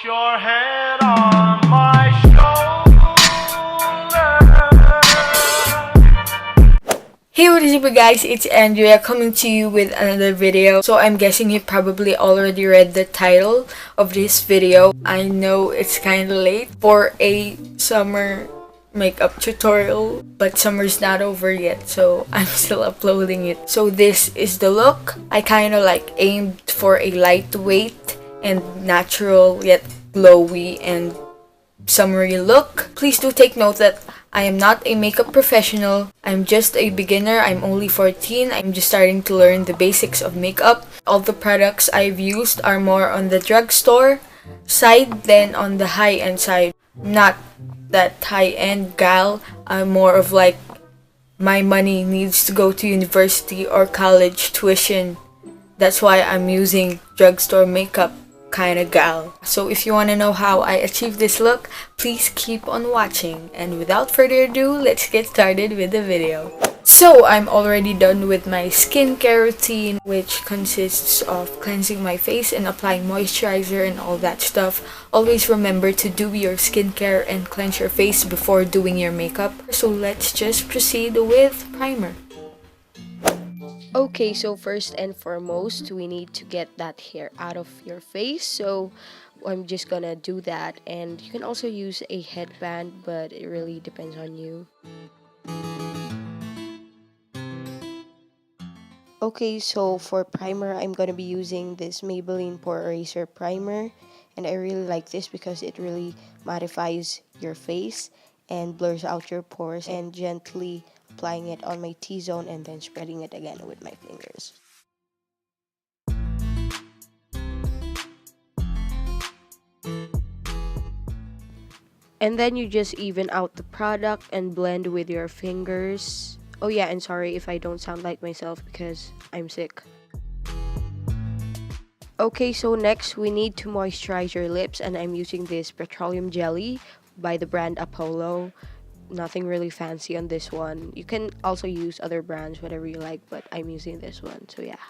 your head on my shoulder. Hey, what is up guys, it's Andrea coming to you with another video. So I'm guessing you probably already read the title of this video. I know it's kind of late for a summer makeup tutorial, but summer's not over yet, so I'm still uploading it. So this is the look. I kind of like aimed for a lightweight and natural yet glowy and summery look. Please do take note that I am not a makeup professional. I'm just a beginner. I'm only 14. I'm just starting to learn the basics of makeup. All the products I've used are more on the drugstore side than on the high-end side. Not that high-end gal. I'm more of like my money needs to go to university or college tuition. That's why I'm using drugstore makeup kind of gal. So if you want to know how I achieved this look, please keep on watching. And without further ado, let's get started with the video. So I'm already done with my skincare routine, which consists of cleansing my face and applying moisturizer and all that stuff. Always remember to do your skincare and cleanse your face before doing your makeup. So let's just proceed with primer. Okay, so first and foremost, we need to get that hair out of your face. So I'm just gonna do that, and you can also use a headband, but it really depends on you. Okay, so for primer, I'm gonna be using this Maybelline Pore Eraser Primer, and I really like this because it really mattifies your face and blurs out your pores, and gently applying it on my T-zone and then spreading it again with my fingers. And then you just even out the product and blend with your fingers. Oh yeah, and sorry if I don't sound like myself because I'm sick. Okay, so next we need to moisturize your lips, and I'm using this petroleum jelly by the brand Apollo. Nothing really fancy on this one. You can also use other brands, whatever you like, but I'm using this one, so yeah.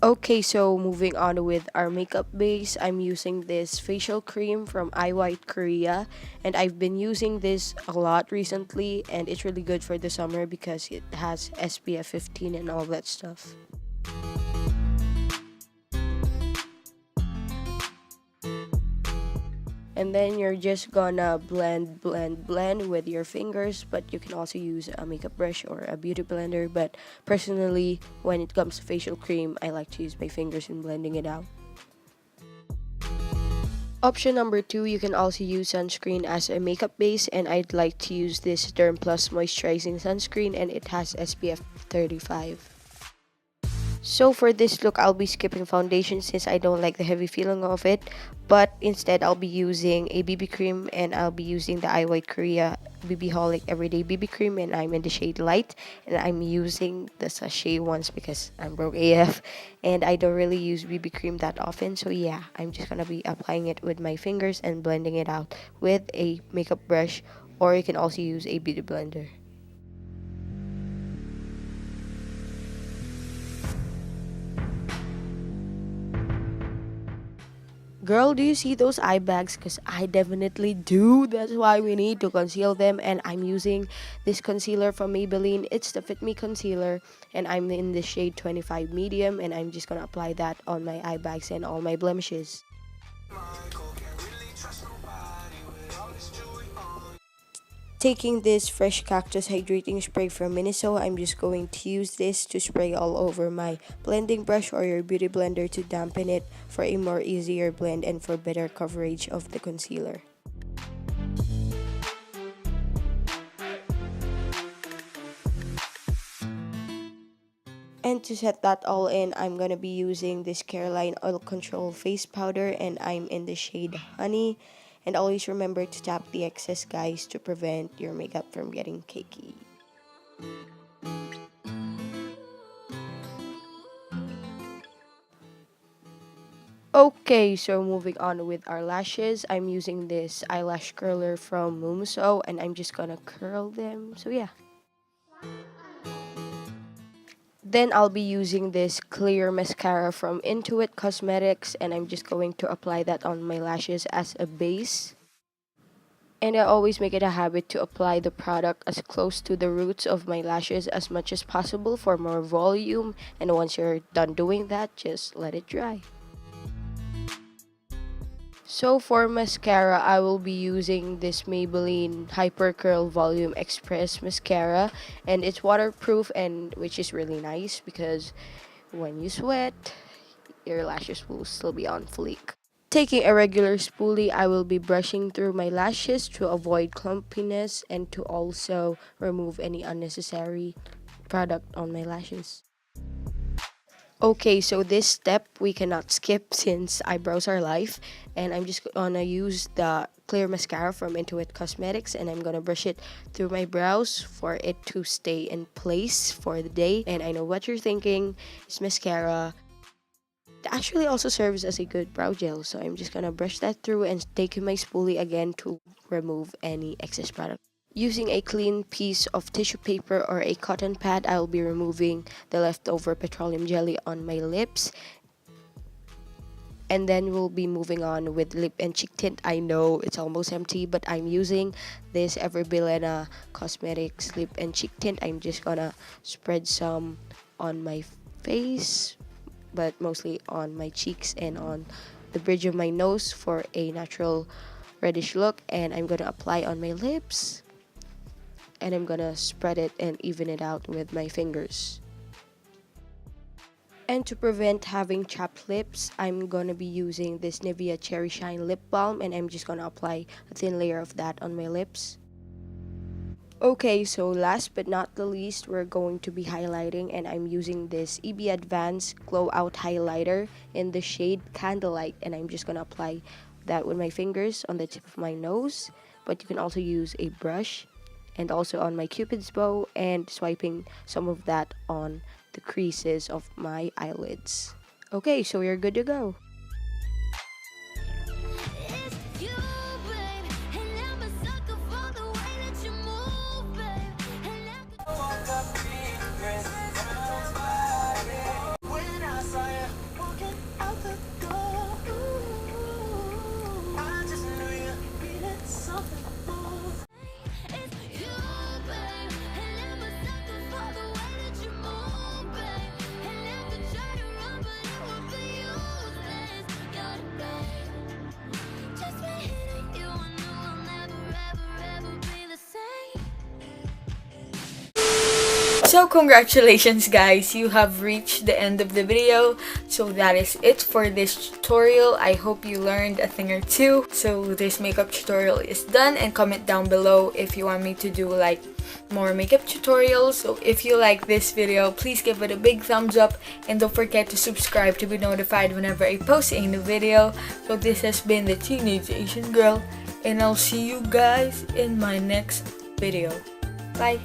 Okay, so moving on with our makeup base, I'm using this facial cream from Eyelash Korea, and I've been using this a lot recently, and it's really good for the summer because it has SPF 15 and all that stuff. And then you're just gonna blend with your fingers, but you can also use a makeup brush or a beauty blender. But personally, when it comes to facial cream, I like to use my fingers in blending it out. Option number 2, you can also use sunscreen as a makeup base, and I'd like to use this Derm Plus moisturizing sunscreen, and it has SPF 35. So for this look, I'll be skipping foundation since I don't like the heavy feeling of it, but instead I'll be using a BB cream, and I'll be using the Eyelash Korea BB Holic Everyday BB Cream, and I'm in the shade Light, and I'm using the sachet ones because I'm broke AF and I don't really use BB cream that often. So yeah, I'm just gonna be applying it with my fingers and blending it out with a makeup brush, or you can also use a beauty blender. Girl, do you see those eye bags? Because I definitely do. That's why we need to conceal them. And I'm using this concealer from Maybelline. It's the Fit Me Concealer. And I'm in the shade 25 Medium. And I'm just going to apply that on my eye bags and all my blemishes. Taking this fresh Cactus Hydrating Spray from Miniso, I'm just going to use this to spray all over my blending brush or your beauty blender to dampen it for a more easier blend and for better coverage of the concealer. And to set that all in, I'm going to be using this Caroline Oil Control Face Powder, and I'm in the shade Honey. And always remember to tap the excess, guys, to prevent your makeup from getting cakey. Okay, so moving on with our lashes, I'm using this eyelash curler from Mumuso, and I'm just gonna curl them. So yeah. Then I'll be using this clear mascara from Intuit Cosmetics, and I'm just going to apply that on my lashes as a base. And I always make it a habit to apply the product as close to the roots of my lashes as much as possible for more volume. And once you're done doing that, just let it dry. So for mascara, I will be using this Maybelline Hypercurl Volume Express mascara, and it's waterproof, and which is really nice because when you sweat, your lashes will still be on fleek. Taking a regular spoolie, I will be brushing through my lashes to avoid clumpiness and to also remove any unnecessary product on my lashes. Okay, so this step we cannot skip since eyebrows are life, and I'm just gonna use the clear mascara from Intuit Cosmetics, and I'm gonna brush it through my brows for it to stay in place for the day. And I know what you're thinking, it's mascara. It actually also serves as a good brow gel, so I'm just gonna brush that through and take my spoolie again to remove any excess product. Using a clean piece of tissue paper or a cotton pad, I will be removing the leftover petroleum jelly on my lips. And then we'll be moving on with lip and cheek tint. I know it's almost empty, but I'm using this Everbilena Cosmetics lip and cheek tint. I'm just gonna spread some on my face, but mostly on my cheeks and on the bridge of my nose for a natural reddish look. And I'm gonna apply on my lips, and I'm gonna spread it and even it out with my fingers. And to prevent having chapped lips, I'm gonna be using this Nivea Cherry Shine Lip Balm, and I'm just gonna apply a thin layer of that on my lips. Okay, so last but not the least, we're going to be highlighting, and I'm using this EB Advanced Glowout highlighter in the shade Candlelight, and I'm just gonna apply that with my fingers on the tip of my nose, but you can also use a brush, and also on my cupid's bow, and swiping some of that on the creases of my eyelids. Okay, so we're good to go. So congratulations guys, you have reached the end of the video. So that is it for this tutorial. I hope you learned a thing or two. So this makeup tutorial is done, and comment down below if you want me to do like more makeup tutorials. So if you like this video, please give it a big thumbs up, and don't forget to subscribe to be notified whenever I post a new video. So this has been the Teenage Asian Girl, and I'll see you guys in my next video. Bye!